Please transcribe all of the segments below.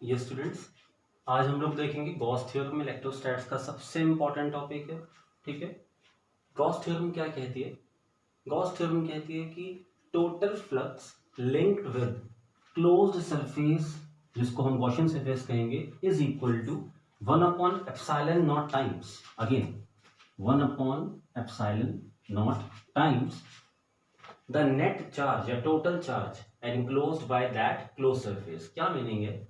ये स्टूडेंट्स, आज हम लोग देखेंगे गॉस थ्योरम इलेक्ट्रोस्टैट्स का सबसे इंपॉर्टेंट टॉपिक है। ठीक है, गॉस थ्योरम क्या कहती है? गॉस थ्योरम कहती है कि total flux linked with closed surface, जिसको हम गॉसियन सरफेस कहेंगे, इज इक्वल टू 1/एप्सिलॉन नॉट टाइम्स, अगेन 1/एप्सिलॉन naught times the net charge या total charge enclosed by that close surface. क्या मीनिंग है?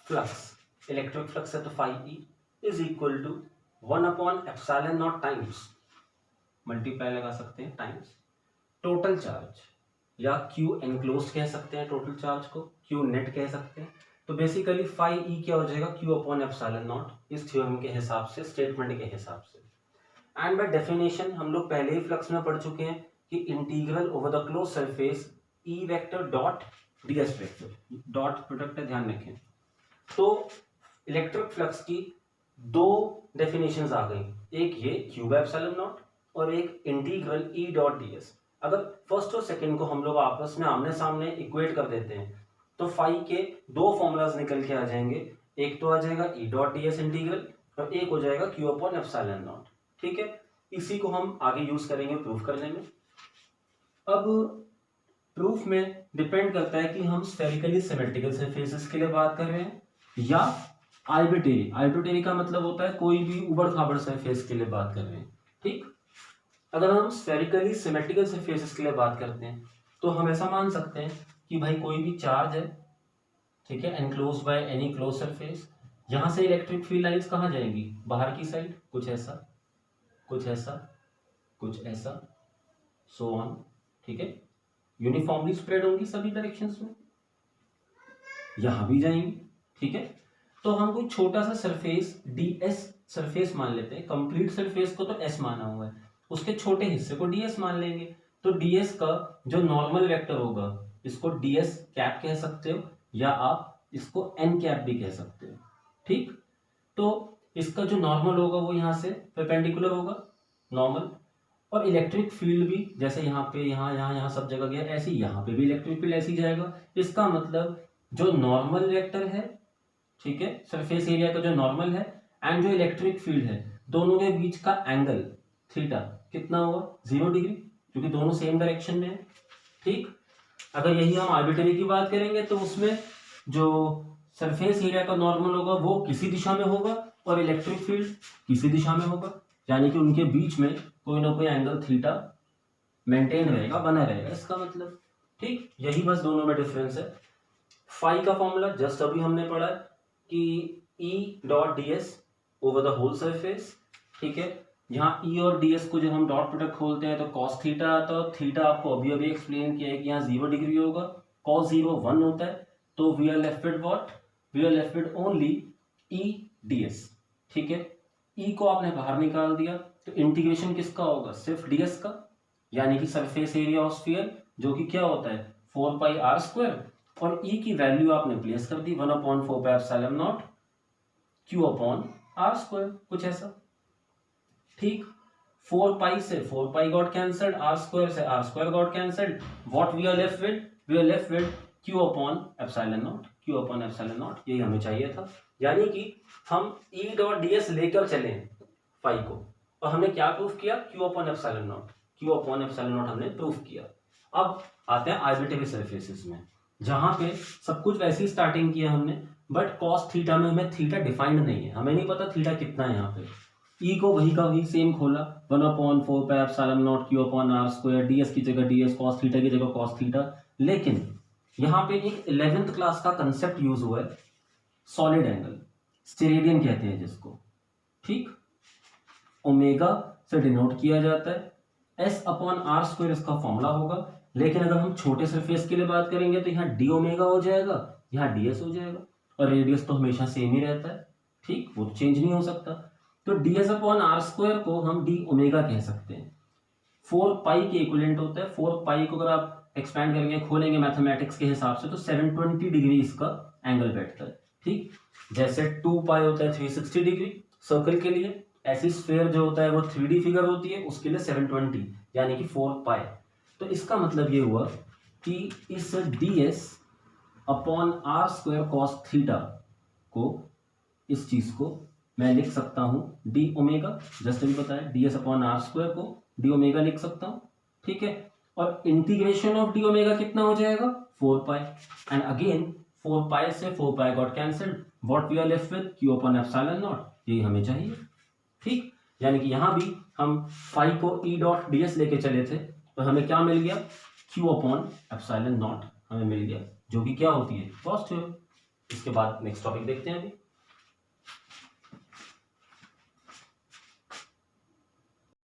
फ्लक्स, इलेक्ट्रिक फ्लक्स है तो phi E is equal to 1/एप्सिलॉन नॉट टाइम्स, मल्टीप्लाई लगा सकते हैं, टाइम्स टोटल चार्ज, या क्यू एनक्लोज कह सकते हैं टोटल चार्ज को, क्यू नेट कह सकते हैं। तो बेसिकली फाई ई क्या हो जाएगा? क्यू अपॉन एप्सिलॉन नॉट, इस थ्योरम के हिसाब से, स्टेटमेंट के हिसाब से। एंड बाय डेफिनेशन हम लोग पहले ही फ्लक्स में पढ़ चुके हैं कि integral over the close surface E vector dot DS vector, dot product है, ध्यान रखें। तो इलेक्ट्रिक फ्लक्स की दो डेफिनेशंस आ गई, एक ये क्यू बाय एप्सिलॉन नॉट और एक इंटीग्रल ई डॉट डीएस। अगर फर्स्ट और सेकंड को हम लोग आपस में आमने सामने इक्वेट कर देते हैं तो फाई के दो फॉर्मूलाज निकल के आ जाएंगे, एक तो आ जाएगा ई डॉट डीएस इंटीग्रल और एक हो जाएगा क्यू अपॉन एप्सिलॉन नॉट। ठीक है, इसी को हम आगे यूज करेंगे प्रूफ करने में। अब प्रूफ में डिपेंड करता है कि हम स्फेरिकली सिमेट्रिकल सरफेसेस के लिए बात कर रहे हैं या आर्बिट्रेरी। आर्बिट्रेरी का मतलब होता है कोई भी उबड़ खाबड़ सरफेस के लिए बात कर रहे हैं। ठीक, अगर हम स्फेरिकली सिमेट्रिकल सरफेसेस के लिए बात करते हैं तो हम ऐसा मान सकते हैं कि भाई कोई भी चार्ज है, ठीक है, enclose by any close surface, यहां से इलेक्ट्रिक फील्ड लाइंस कहाँ जाएंगी? बाहर की साइड, कुछ ऐसा, कुछ ऐसा, कुछ ऐसा, सो ऑन। ठीक है, यूनिफॉर्मली स्प्रेड होंगी सभी डायरेक्शंस में, यहां भी जाएंगी। ठीक है, तो हम कोई छोटा सा सरफेस डीएस सरफेस मान लेते हैं, कंप्लीट सरफेस को तो एस माना हुआ है, उसके छोटे हिस्से को डीएस मान लेंगे। तो डीएस का जो नॉर्मल वेक्टर होगा, इसको डीएस कैप कह सकते हो या आप इसको एन कैप भी कह सकते हो। ठीक, तो इसका जो नॉर्मल होगा वो यहां से परपेंडिकुलर होगा, नॉर्मल। और इलेक्ट्रिक फील्ड भी जैसे यहाँ पे, यहाँ सब जगह गया, ऐसे ही यहाँ पे भी इलेक्ट्रिक फील्ड ऐसे ही जाएगा। इसका मतलब जो नॉर्मल वेक्टर है, ठीक है, सरफेस एरिया का जो नॉर्मल है एंड जो इलेक्ट्रिक फील्ड है, दोनों के बीच का एंगल थीटा कितना होगा? 0 डिग्री, क्योंकि दोनों सेम डायरेक्शन में है। ठीक, अगर यही हम आर्बिट्रेरी की बात करेंगे तो उसमें जो सरफेस एरिया का नॉर्मल होगा वो किसी दिशा में होगा और इलेक्ट्रिक फील्ड किसी दिशा में होगा, यानी कि उनके बीच में कोई ना कोई एंगल थीटा मेंटेन रहेगा, बना रहेगा, इसका मतलब। ठीक, यही बस दोनों में डिफरेंस है। फाई का फॉर्मूला जस्ट अभी हमने पढ़ा है कि E dot D S over the whole surface. ठीक है, यहाँ ई और डी एस को जब हम डॉट प्रोडक्ट खोलते हैं तो कॉस थीटा आता है। थीटा आपको अभी अभी एक्सप्लेन किया है कि यहाँ 0 डिग्री होगा, कॉस 0 1 होता है, तो we are left with what? We are left with only E D S. ठीक है, ई को आपने बाहर निकाल दिया तो इंटीग्रेशन किसका होगा? सिर्फ डीएस का, यानी कि सरफेस एरिया ऑफ स्फीयर, जो कि क्या होता है? 4πr², और ई की वैल्यू आपने प्लेस कर दी 1/4πε0 क्यू अपॉन r², कुछ ऐसा। ठीक, 4π से 4π गॉट कैंसल्ड, r² से r² got cancelled, what we are left with? We are left with Q upon epsilon naught, यही हमें चाहिए था। यानी कि हम ई डॉट डीएस लेकर चले फाई को, और हमने क्या प्रूफ किया? क्यू अपॉन एप्सिलॉन नॉट हमने प्रूफ किया। अब आते हैं आर्बिट्रेरी सरफेसेस में, जहां पे सब कुछ वैसे ही स्टार्टिंग किया हमने, बट कॉस थीटा में हमें थीटा डिफाइंड नहीं है, हमें नहीं पता थीटा कितना है। यहाँ पे ई को वही का वही सेम खोला, 1/4πε0 क्यू अपॉन r², डीएस की जगह डीएस, कॉस थीटा की जगह कॉस थीटा। लेकिन यहाँ पे एक 11th क्लास का कंसेप्ट यूज हुआ है, सॉलिड एंगल, स्टेरेडियन कहते हैं जिसको। ठीक, ओमेगा से डिनोट किया जाता है, एस अपॉन r² इसका फॉर्मूला होगा। लेकिन अगर हम छोटे सरफेस के लिए बात करेंगे तो यहाँ डी ओमेगा हो जाएगा, यहाँ डीएस हो जाएगा, और रेडियस तो हमेशा सेम ही रहता है। ठीक, वो चेंज नहीं हो सकता। तो डीएस अपॉन r² को हम डी ओमेगा कह सकते हैं, 4π के इक्विवेलेंट होता है। 4π को अगर आप एक्सपैंड करेंगे, खोलेंगे मैथमेटिक्स के हिसाब से, तो 720 डिग्री इसका एंगल बैठता है। ठीक, जैसे 2π होता है 360 डिग्री सर्कल के लिए, ऐसी स्फीयर जो होता है वो 3D फिगर होती है, उसके लिए 720 यानी कि 4π। तो इसका मतलब ये हुआ कि इस ds upon R square cos theta को, इस चीज को मैं लिख सकता हूं डी ओमेगा, जैसे भी बताया D S upon R square को डी ओमेगा लिख सकता हूं, ठीक है। और इंटीग्रेशन ऑफ डी ओमेगा कितना हो जाएगा 4 पाई, एंड अगेन 4 पाई से 4 pi got cancelled, what we are left with Q upon epsilon naught, यही हमें चाहिए, ठीक। यानी कि यहां भी हम फाई को ई डॉट डी एस लेके चले थे, तो हमें क्या मिल गया क्यू अपॉन एप्सिलॉन नॉट हमें मिल गया, जो कि क्या होती है पॉजिटिव। इसके बाद नेक्स्ट टॉपिक देखते हैं अभी।